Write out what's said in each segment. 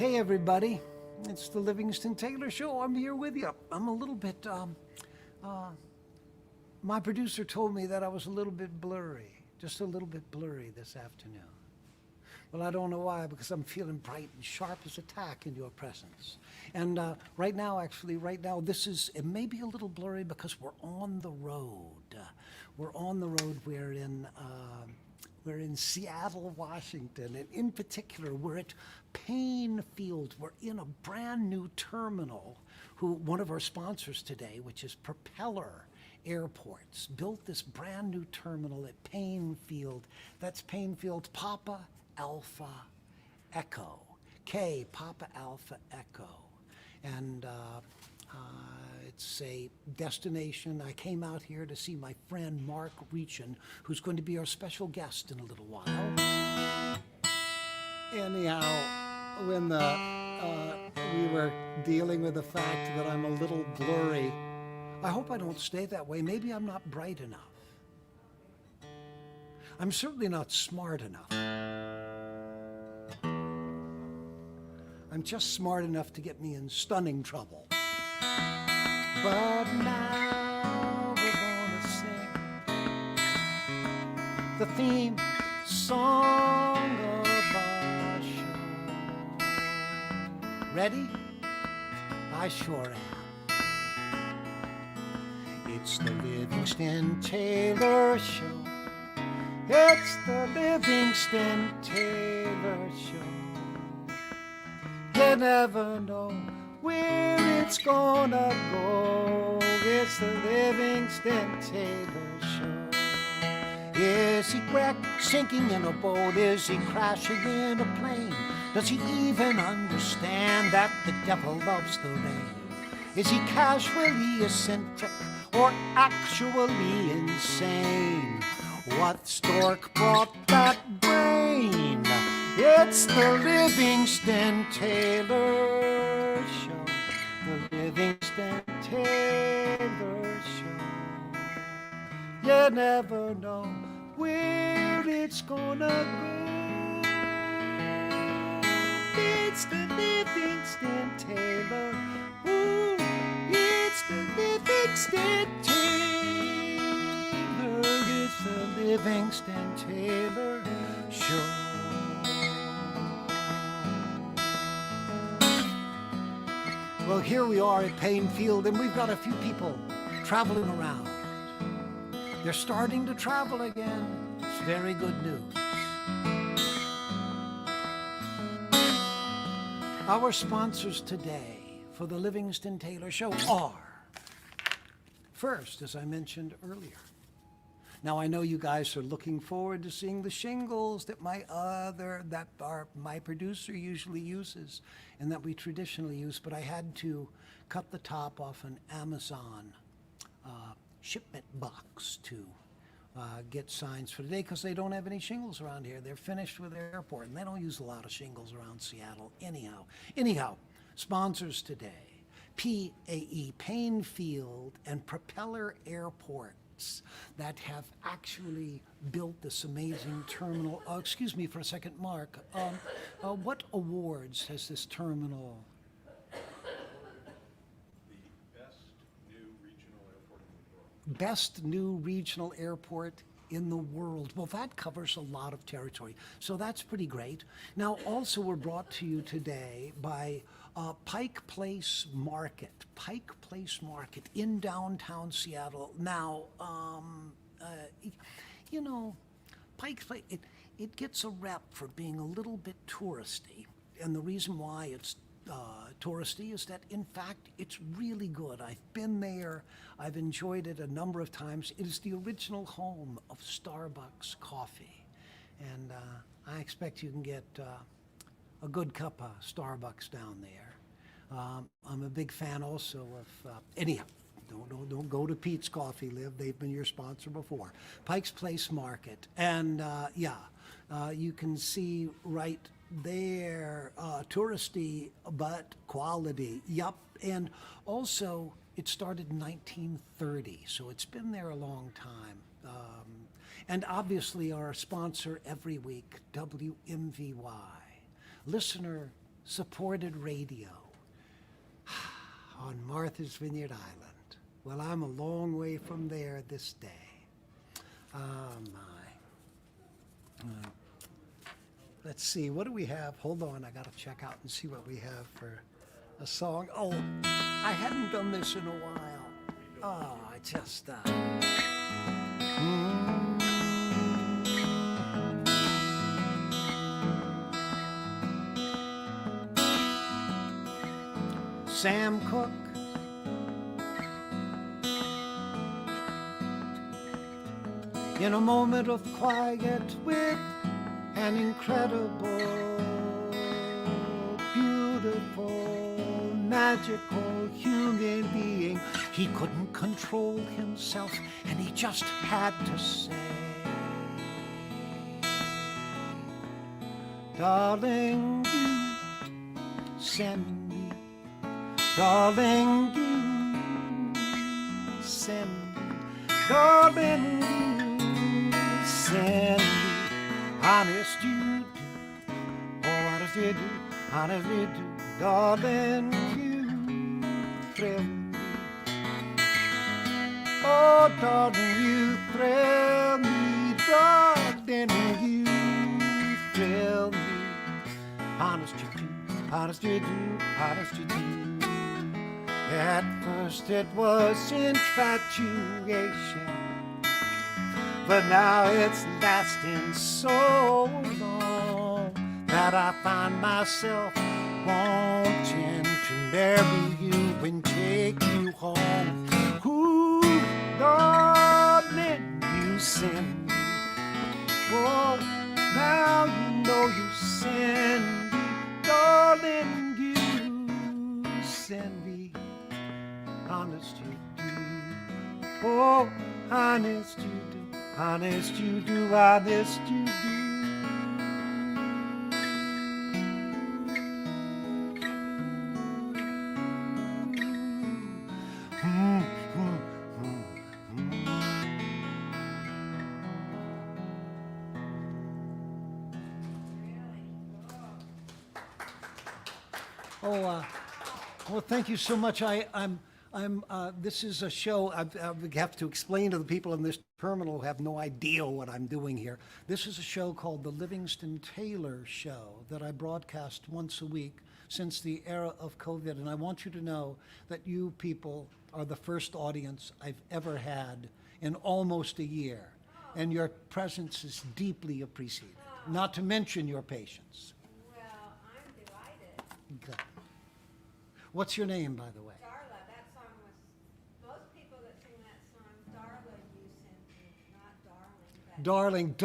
Hey everybody, it's the Livingston Taylor Show. I'm here with you. I'm a little bit, my producer told me that I was a little bit blurry, just a little bit blurry this afternoon. Well, I don't know why, because I'm feeling bright and sharp as a tack in your presence. And right now, it may be a little blurry because we're on the road. We're in Seattle, Washington, and in particular, we're at Payne Field. We're in a brand new terminal. One of our sponsors today, which is Propeller Airports, built this brand new terminal at Payne Field. That's Payne Field, Papa Alpha Echo, K, Papa Alpha Echo. And it's a destination. I came out here to see my friend Mark Reachan, who's going to be our special guest in a little while. Anyhow, when we were dealing with the fact that I'm a little blurry, I hope I don't stay that way. Maybe I'm not bright enough. I'm certainly not smart enough. I'm just smart enough to get me in stunning trouble. But now we're gonna sing the theme song of our show. Ready? I sure am. It's the Livingston Taylor Show. It's the Livingston Taylor Show. You never know where it's gonna go. It's the Livingston Taylor Show. Is he wrecked, sinking in a boat? Is he crashing in a plane? Does he even understand that the devil loves the rain? Is he casually eccentric or actually insane? What stork brought that brain? It's the Livingston Taylor Show. The Livingston Taylor Show. You never know where it's gonna go. It's the Livingston Taylor. Ooh, it's the Livingston Taylor. It's the Livingston Taylor Show. Well, here we are at Payne Field, and we've got a few people traveling around. They're starting to travel again. It's very good news. Our sponsors today for the Livingston Taylor Show are, first, as I mentioned earlier. Now, I know you guys are looking forward to seeing the shingles that my producer usually uses and that we traditionally use, but I had to cut the top off an Amazon shipment box to get signs for today because they don't have any shingles around here. They're finished with their airport, and they don't use a lot of shingles around Seattle anyhow. Sponsors today, PAE, Payne Field, and Propeller Airport, that have actually built this amazing terminal. Excuse me for a second, Mark. What awards has this terminal? The best new regional airport in the world. Well, that covers a lot of territory, so that's pretty great. Now, also we're brought to you today by Pike Place Market in downtown Seattle. Now, Pike Place, it gets a rep for being a little bit touristy, and the reason why it's touristy is that, in fact, it's really good. I've been there. I've enjoyed it a number of times. It is the original home of Starbucks coffee, and I expect you can get a good cup of Starbucks down there. I'm a big fan also of, anyhow, don't go to Pete's Coffee, Liv. They've been your sponsor before. Pike's Place Market. And you can see right there, touristy, but quality. Yup. And also, it started in 1930, so it's been there a long time. And obviously our sponsor every week, WMVY. Listener supported radio on Martha's Vineyard Island. Well, I'm a long way from there this day. Ah, my. Let's see, what do we have? Hold on, I gotta check out and see what we have for a song. Oh, I hadn't done this in a while. Oh, I just, Sam Cooke. In a moment of quiet with an incredible, beautiful, magical human being. He couldn't control himself, and he just had to say, darling, you send me. Darling, you send me. Darling, you send me. Honest you do, oh honest you do, honest you do, darling, you thrill me. Oh darling, you thrill me, darling, you thrill me. Honest you do, honest you do, honest you do. At first it was infatuation, but now it's lasting so long that I find myself wanting to marry you and take you home. Ooh, darling, you send me. Oh, now you know you send me. Darling, you send me. Honest you do. Oh, honest you do. Honest you do, honest you do. Well, thank you so much. This is a show, I have to explain to the people in this terminal who have no idea what I'm doing here. This is a show called the Livingston Taylor Show that I broadcast once a week since the era of COVID. And I want you to know that you people are the first audience I've ever had in almost a year. And your presence is deeply appreciated, not to mention your patience. Well, I'm delighted. Okay. What's your name, by the way? Darla, that song was, most people that sing that song, Darla, you send me, not darling.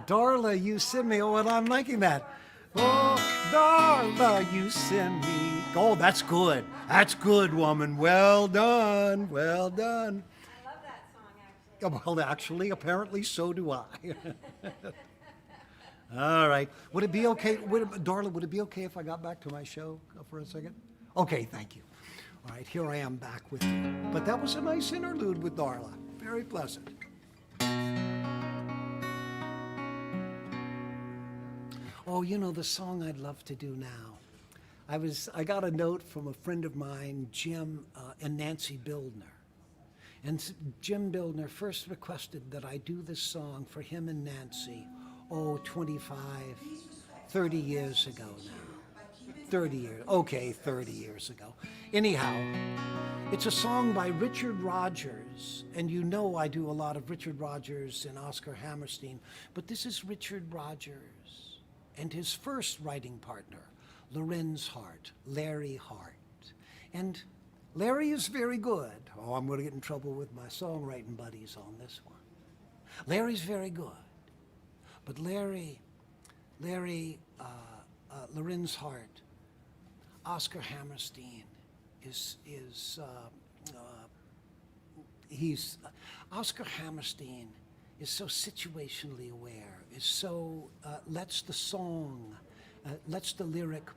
Darla, you send me. Oh, and I'm liking that. Oh, Darla, you send me. Oh, that's good. That's good, woman. Well done. Well done. I love that song, actually. Well, actually, apparently, so do I. All right. Would it be okay, Darla, would it be okay if I got back to my show for a second? Okay, thank you. All right, here I am back with you. But that was a nice interlude with Darla. Very pleasant. Oh, you know, the song I'd love to do now. I got a note from a friend of mine, Jim and Nancy Bildner. And Jim Bildner first requested that I do this song for him and Nancy, 30 years ago now. 30 years, okay, 30 years ago. Anyhow, it's a song by Richard Rodgers, and you know I do a lot of Richard Rodgers and Oscar Hammerstein, but this is Richard Rodgers and his first writing partner, Lorenz Hart, Larry Hart. And Larry is very good. Oh, I'm going to get in trouble with my songwriting buddies on this one. Larry's very good, but Lorenz Hart, Oscar Hammerstein Oscar Hammerstein is so situationally aware, is so, lets the lyric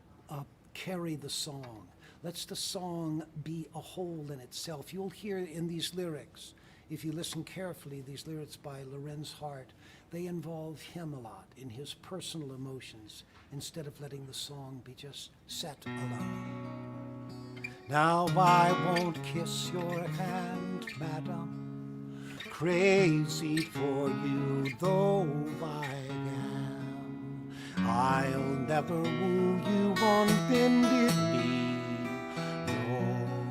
carry the song, lets the song be a whole in itself. You'll hear in these lyrics, if you listen carefully, these lyrics by Lorenz Hart, they involve him a lot in his personal emotions instead of letting the song be just set alone. Now I won't kiss your hand, madam, crazy for you though I am. I'll never woo you on bended knee, no,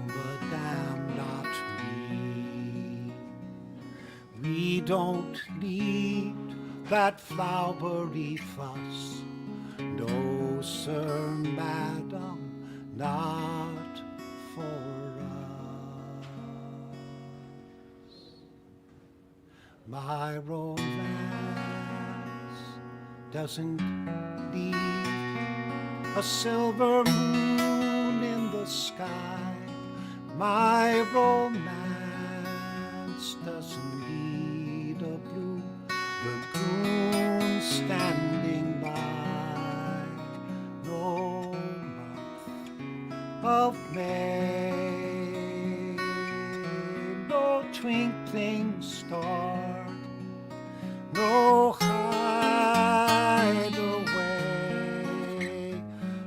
madam, not me. We don't need that flowery fuss, no, sir, madam, not for us. My romance doesn't need a silver moon in the sky. My romance doesn't need a blue lagoon standing by. No month of May, no twinkling star, no hideaway,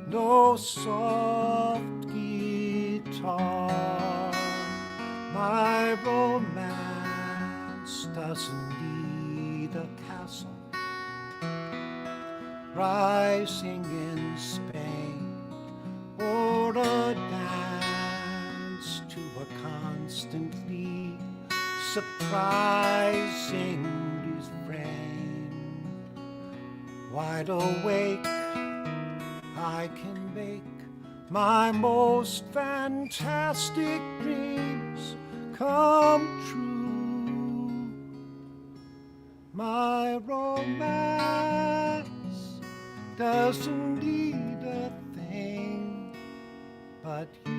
no soft guitar. My romance doesn't need a castle rising in Spain, or a dance to a constantly surprising refrain. Wide awake, I can make my most fantastic dreams come true. My romance doesn't need a thing but you.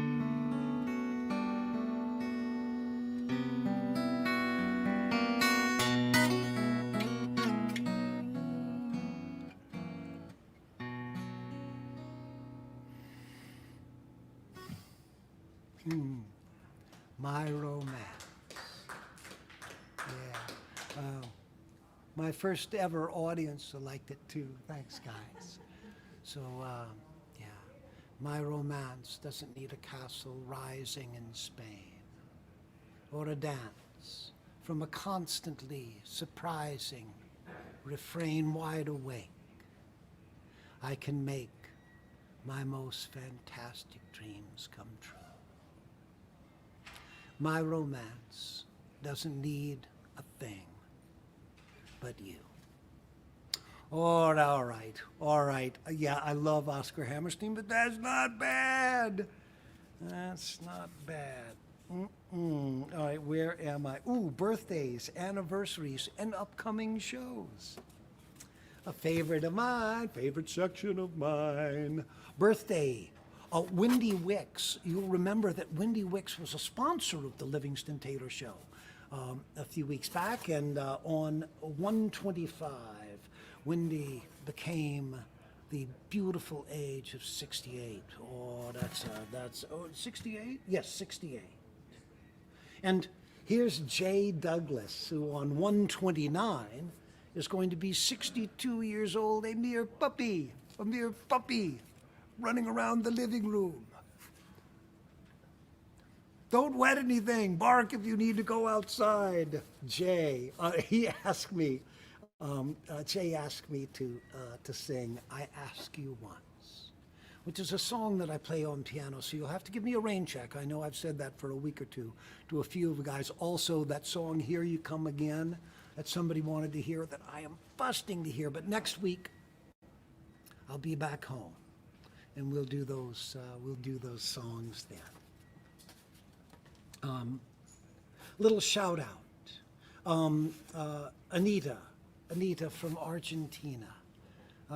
My romance. Yeah. My first ever audience liked it too. Thanks, guys. So, yeah. My romance doesn't need a castle rising in Spain, or a dance from a constantly surprising refrain. Wide awake, I can make my most fantastic dreams come true. My romance doesn't need a thing but you. All right. Yeah, I love Oscar Hammerstein, but that's not bad. That's not bad. All right, where am I? Ooh, birthdays, anniversaries, and upcoming shows. A favorite of mine, favorite section of mine. Birthday. Wendy Wicks. You'll remember that Wendy Wicks was a sponsor of the Livingston Taylor Show a few weeks back, and on 125, Wendy became the beautiful age of 68. Oh, that's 68? Yes, 68. And here's Jay Douglas, who on 129 is going to be 62 years old, a mere puppy, running around the living room. Don't wet anything. Bark if you need to go outside. Jay, Jay asked me to sing "I Ask You Once," which is a song that I play on piano. So you'll have to give me a rain check. I know I've said that for a week or two to a few of the guys. Also, that song "Here You Come Again" that somebody wanted to hear, that I am busting to hear. But next week, I'll be back home, and we'll do those songs then. Little shout out. Anita from Argentina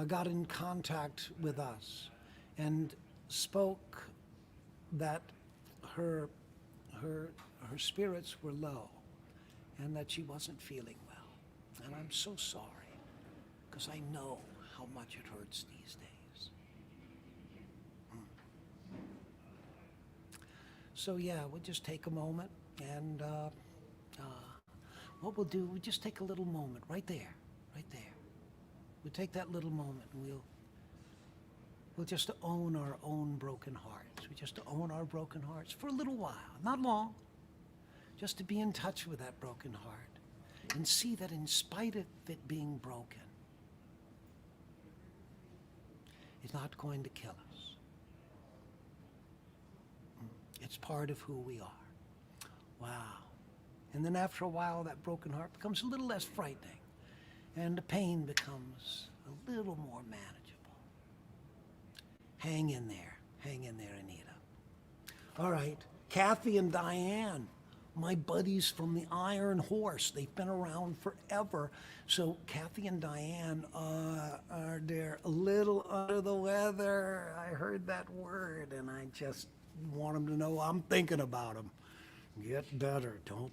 got in contact with us and spoke that her spirits were low and that she wasn't feeling well. And I'm so sorry, because I know how much it hurts these days. So yeah, we'll just take a moment and what we'll do, we just take a little moment right there, right there. We'll take that little moment and we'll just own our own broken hearts. We just own our broken hearts for a little while, not long, just to be in touch with that broken heart and see that in spite of it being broken, it's not going to kill us. It's part of who we are. Wow. And then after a while, that broken heart becomes a little less frightening, and the pain becomes a little more manageable. Hang in there, Anita. All right, Kathy and Diane, my buddies from the Iron Horse. They've been around forever. So Kathy and Diane they're a little under the weather. I heard that word, and I just want them to know I'm thinking about them. Get better. Don't,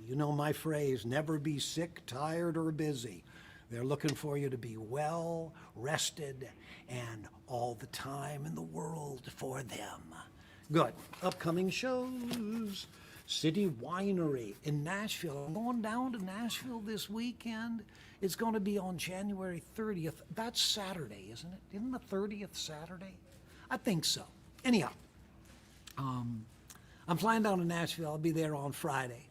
you know my phrase, never be sick, tired, or busy. They're looking for you to be well, rested, and all the time in the world for them. Good. Upcoming shows. City Winery in Nashville. I'm going down to Nashville this weekend. It's going to be on January 30th. That's Saturday, isn't it? Isn't the 30th Saturday? I think so. Anyhow, I'm flying down to Nashville. I'll be there on Friday.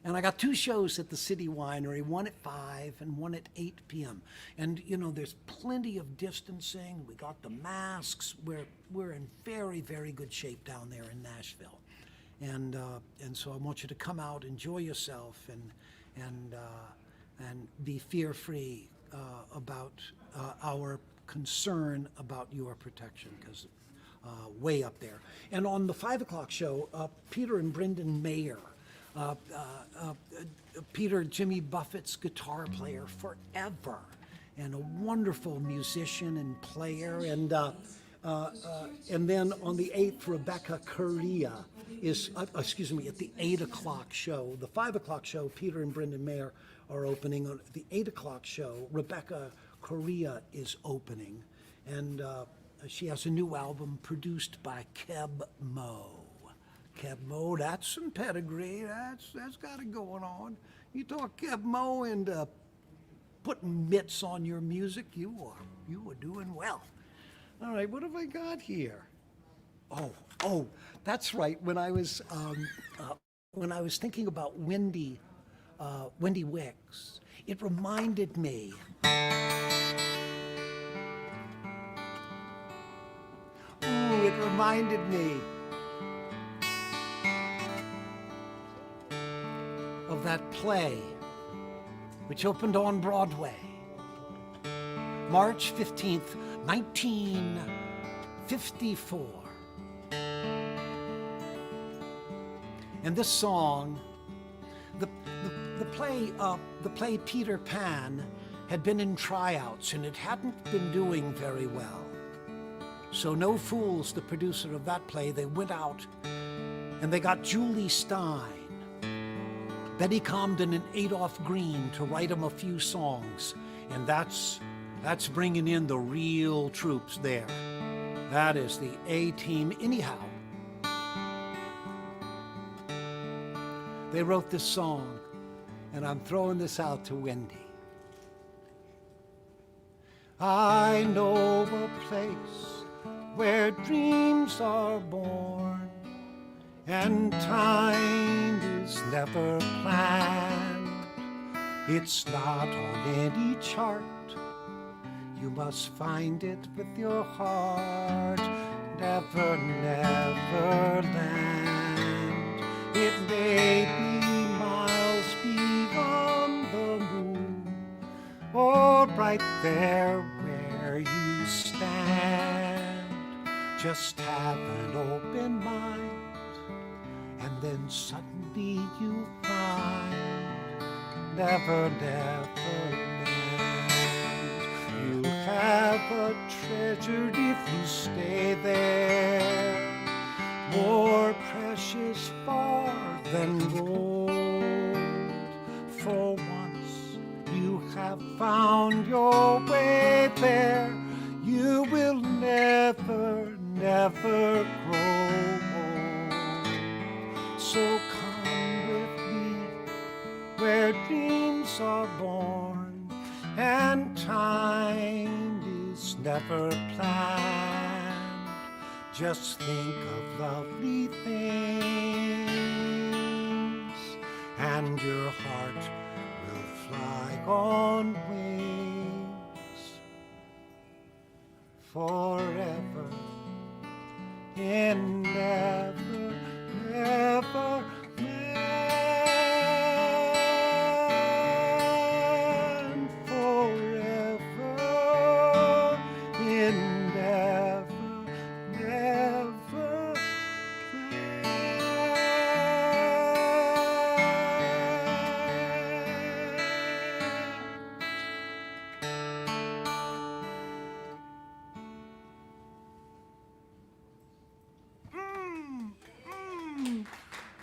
And I got 2 shows at the City Winery, one at 5 and one at 8 p.m. And, there's plenty of distancing. We got the masks. We're in very, very good shape down there in Nashville. And so I want you to come out, enjoy yourself, and be fear-free about our concern about your protection, because way up there. And on the 5 o'clock show, Peter and Brendan Mayer. Peter, Jimmy Buffett's guitar player forever, and a wonderful musician and player. And then on the 8th, Rebecca Correa is, at the 8 o'clock show. The 5 o'clock show, Peter and Brendan Mayer are opening. On the 8 o'clock show, Rebecca Correa is opening. And she has a new album produced by Keb Mo. Keb Mo, that's some pedigree. That's got it going on. You talk Keb Mo into putting mitts on your music, you are doing well. All right, what have I got here? Oh, that's right. When I was thinking about Wendy Wicks, it reminded me. It reminded me of that play which opened on Broadway, March 15th, 1954. And this song, the play Peter Pan had been in tryouts and it hadn't been doing very well. So No Fools, the producer of that play, they went out and they got Julie Stein, Betty Comden, and Adolph Green to write them a few songs. And that's bringing in the real troops there. That is the A-team. Anyhow, they wrote this song, and I'm throwing this out to Wendy. I know a place where dreams are born and time is never planned. It's not on any chart. You must find it with your heart. Never, never land. It may be miles beyond the moon, or right there where you stand. Just have an open mind, and then suddenly you find never, never land. You have a treasure if you stay there, more precious far than gold. For once you have found your way there, you will never, never grow old. So come with me where dreams are born and time is never planned. Just think of lovely things, and your heart will fly on wings forever and ever, never land. Forever and ever, never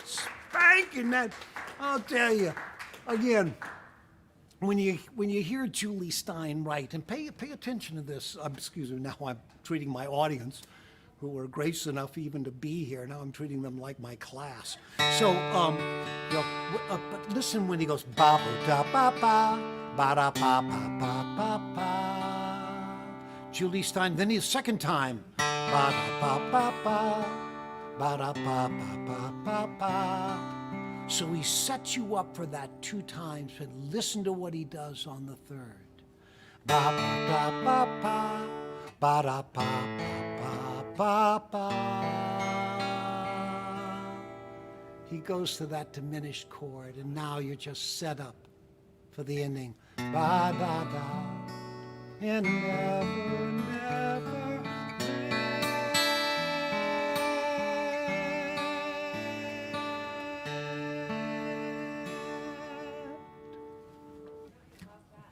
spanking that. I'll tell you, again, when you hear Julie Stein write, and pay attention to this. Excuse me. Now I'm treating my audience, who were gracious enough even to be here. Now I'm treating them like my class. So, but listen when he goes ba da ba ba ba da ba ba ba ba ba. Julie Stein. Then the second time, ba da ba ba ba ba da ba ba ba ba ba. So he sets you up for that 2 times, but listen to what he does on the third. Ba ba da ba ba ba da ba ba ba ba. He goes to that diminished chord, and now you're just set up for the ending. Ba da da, and never, never.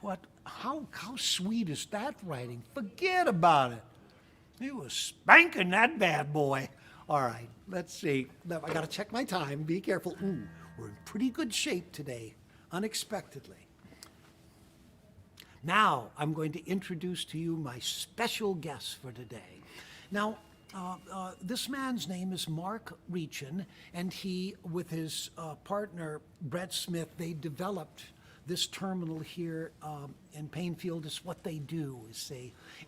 What? How sweet is that writing? Forget about it. He was spanking that bad boy. All right, let's see. Now, I got to check my time. Be careful. Ooh, we're in pretty good shape today, unexpectedly. Now, I'm going to introduce to you my special guest for today. Now, this man's name is Mark Reachan, and he, with his partner, Brett Smith, they developed this terminal here in Painfield. Is what they do, is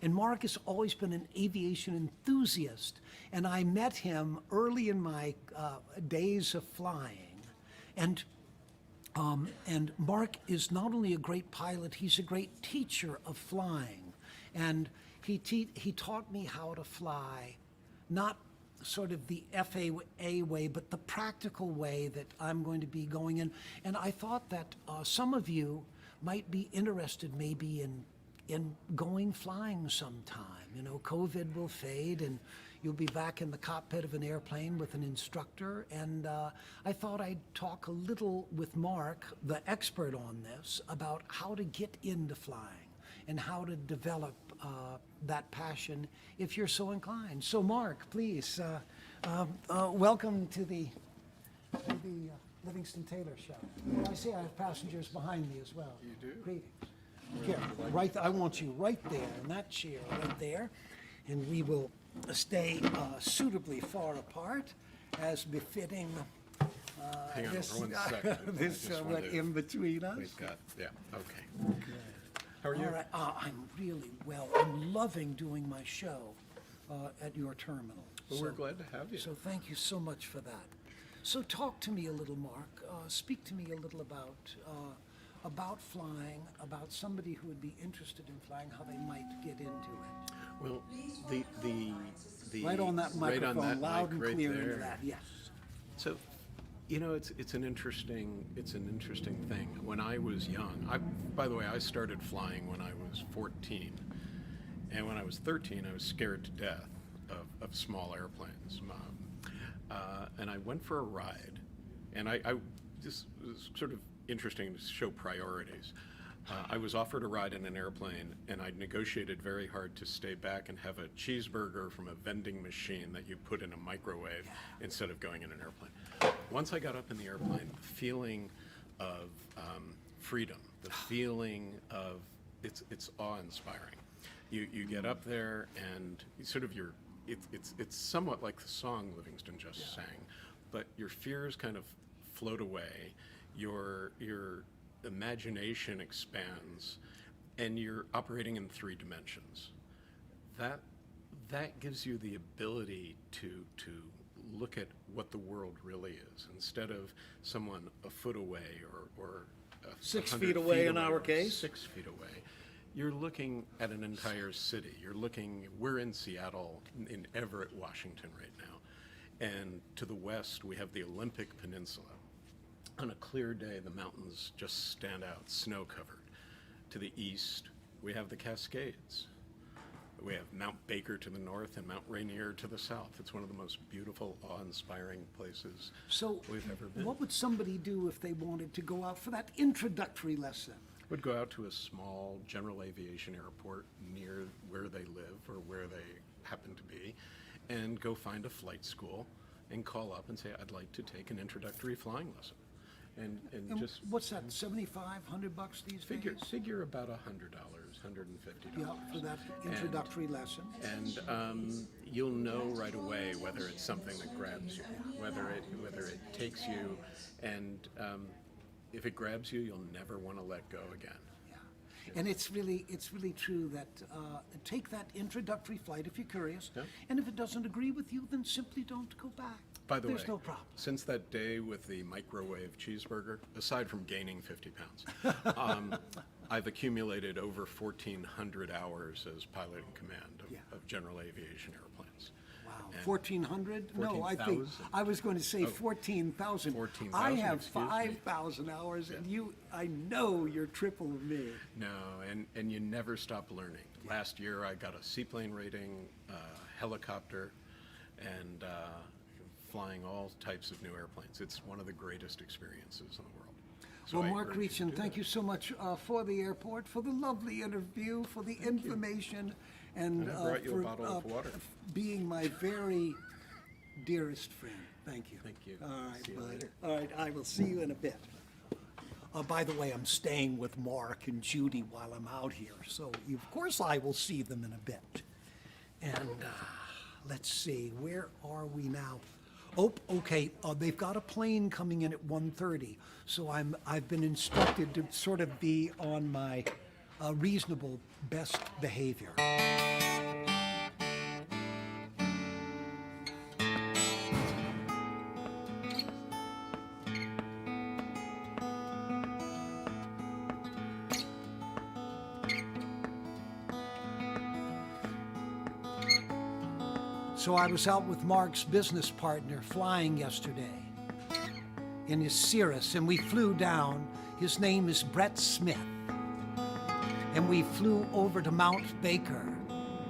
and Mark has always been an aviation enthusiast, and I met him early in my days of flying, and Mark is not only a great pilot, he's a great teacher of flying, and he taught me how to fly, not sort of the FAA way, but the practical way that I'm going to be going in. And I thought that some of you might be interested maybe in going flying sometime. You know, COVID will fade and you'll be back in the cockpit of an airplane with an instructor. And I thought I'd talk a little with Mark, the expert on this, about how to get into flying and how to develop that passion if you're so inclined. So Mark, please, welcome to the Livingston Taylor Show. I see I have passengers behind me as well. You do? Greetings. Here, I want you right there in that chair right there, and we will stay suitably far apart as befitting Hang on this, for 1 second. this what in between us. We've got, yeah, okay. How are you? All right, I'm really well. I'm loving doing my show at your terminal. Well, we're glad to have you. So thank you so much for that. So talk to me a little, Mark. Speak to me a little about flying, about somebody who would be interested in flying, how they might get into it. Well, the Right on that microphone, right on that loud mic and right clear there. into that. Yes. So, you know, it's an interesting thing. When I was young, by the way, I started flying when I was 14, and when I was 13, I was scared to death of small airplanes. And I went for a ride, and I this was sort of interesting to show priorities. I was offered a ride in an airplane, and I negotiated very hard to stay back and have a cheeseburger from a vending machine that you put in a microwave instead of going in an airplane. Once I got up in the airplane, the feeling of freedom, the feeling of it's awe-inspiring. You get up there and sort of it's somewhat like the song Livingston just sang, but your fears kind of float away. Your imagination expands, and you're operating in 3 dimensions. That gives you the ability to look at what the world really is, instead of someone a foot away or 6 100 feet away in our or case. 6 feet away. You're looking at an entire city. We're in Seattle, in Everett, Washington right now. And to the west, we have the Olympic Peninsula. On a clear day, the mountains just stand out, snow-covered. To the east, we have the Cascades. We have Mount Baker to the north and Mount Rainier to the south. It's one of the most beautiful, awe-inspiring places So we've ever been. what would somebody do if they wanted to go out for that introductory lesson? Would go out to a small general aviation airport near where they live or where they happen to be, and go find a flight school and call up and say, I'd like to take an introductory flying lesson. And And just what's that, $75, $100 these figure days? about $100, $150. Yeah, for that introductory lesson. And you'll know right away whether it's something that grabs you, whether it takes you, and if it grabs you, you'll never want to let go again. Yeah. And it's really true that take that introductory flight if you're curious, Yeah. and if it doesn't agree with you, then simply don't go back. By the way, There's no problem. since that day with the microwave cheeseburger, aside from gaining 50 pounds, I've accumulated over 1,400 hours as pilot in command Yeah. of general aviation airplanes. Wow, And 1,400? No, I think, 14,000. I was going to say 14,000. 14,000, I have excuse me. 5,000 hours, and I know you're triple me. No, and you never stop learning. Last year, I got a seaplane rating, helicopter, and flying all types of new airplanes. It's one of the greatest experiences in the world. So Well, I Mark urge you to Reachan, do thank that. you so much for the airport, for the lovely interview, for the information, and And I brought you a for bottle of water. being my very dearest friend. Thank you. Thank you. All right, See you bud. later. All right, I will see you in a bit. By the way, I'm staying with Mark and Judy while I'm out here, so of course I will see them in a bit. And let's see, where are we now? Oh, okay. They've got a plane coming in at 1:30, so I've been instructed to sort of be on my reasonable best behavior. So I was out with Mark's business partner flying yesterday in his Cirrus, and we flew down. His name is Brett Smith. And we flew over to Mount Baker,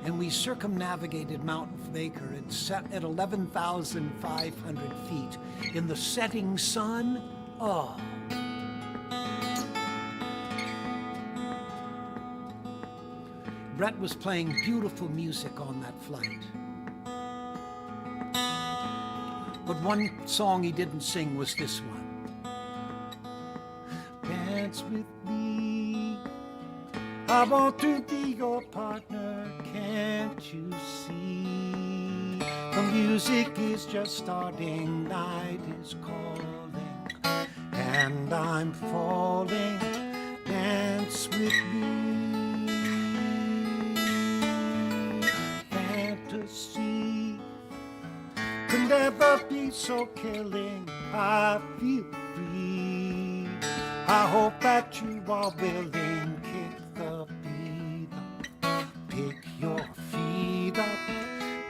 and we circumnavigated Mount Baker and set at 11,500 feet in the setting sun. Oh. Brett was playing beautiful music on that flight. But one song he didn't sing was this one. Dance with me, I want to be your partner, can't you see? The music is just starting, night is calling, and I'm falling, dance with me. Fantasy can never be so killing. I feel free. I hope that you are willing. Kick the beat up, pick your feet up,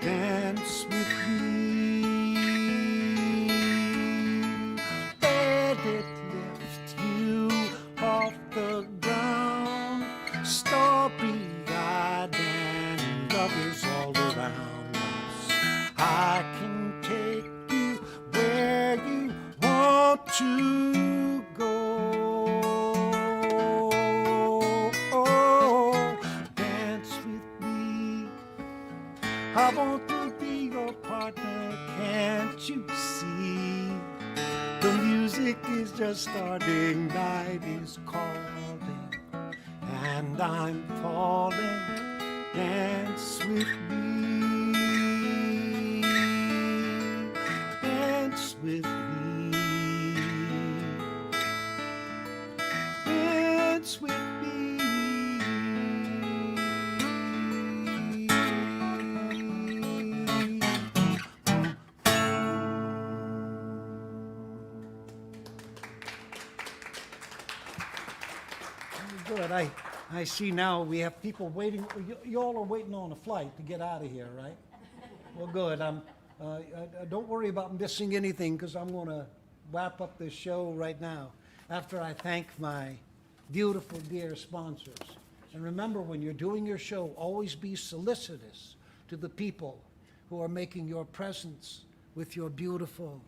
dance with me. Let it lift you off the ground. Starry-eyed and love is all around us. I can take you where you want to go. Dance with me. I want to be your partner. Can't you see? The music is just starting. Night is calling, and I'm falling. Dance with me. Dance with me. Good. I see now we have people waiting. You all are waiting on a flight to get out of here, right? Well, good. Don't worry about missing anything because I'm going to wrap up this show right now after I thank my beautiful, dear sponsors. And remember, when you're doing your show, always be solicitous to the people who are making your presence with your beautiful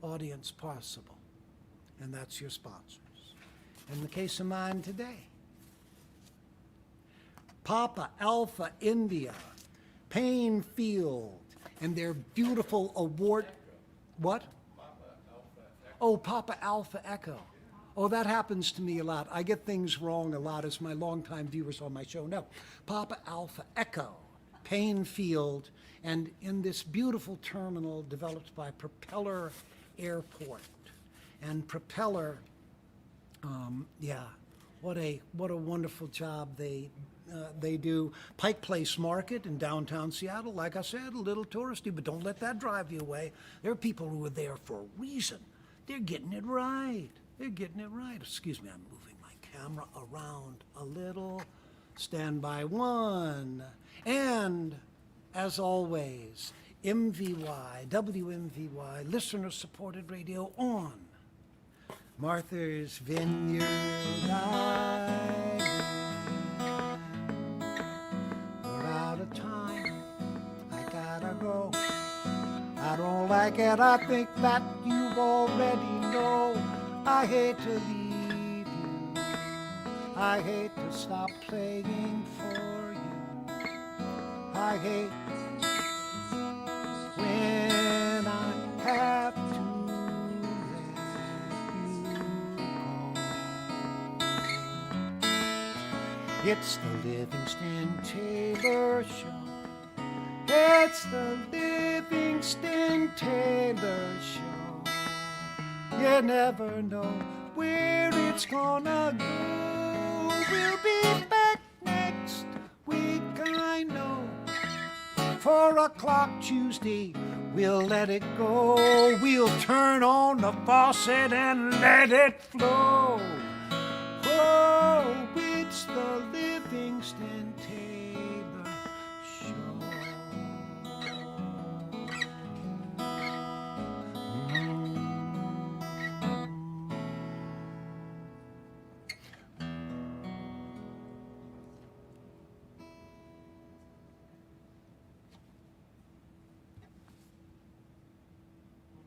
audience possible. And that's your sponsors. In the case of mine today, Papa Alpha India, Painfield, and their beautiful award. What? Oh, Papa Alpha Echo. Oh, that happens to me a lot. I get things wrong a lot, as my longtime viewers on my show know. Papa Alpha Echo, Painfield, and in this beautiful terminal developed by Propeller Airport. And Propeller, what a wonderful job they do. Pike Place Market in downtown Seattle, like I said, a little touristy, but don't let that drive you away. There are people who are there for a reason. They're getting it right. They're getting it right. Excuse me, I'm moving my camera around a little. Stand by one. And, as always, MVY, WMVY, listener-supported radio on Martha's Vineyard Island. We're out of time. I gotta go. I don't like it. I think that you already know. I hate to leave you. I hate to stop playing for you. I hate when I have to let you go. It's the Livingston Taylor Show. It's the Livingston Taylor Show. You never know where it's gonna go. We'll be back next week, I know. 4 o'clock Tuesday, we'll let it go. We'll turn on the faucet and let it flow. Oh, it's the Livingston Taylor.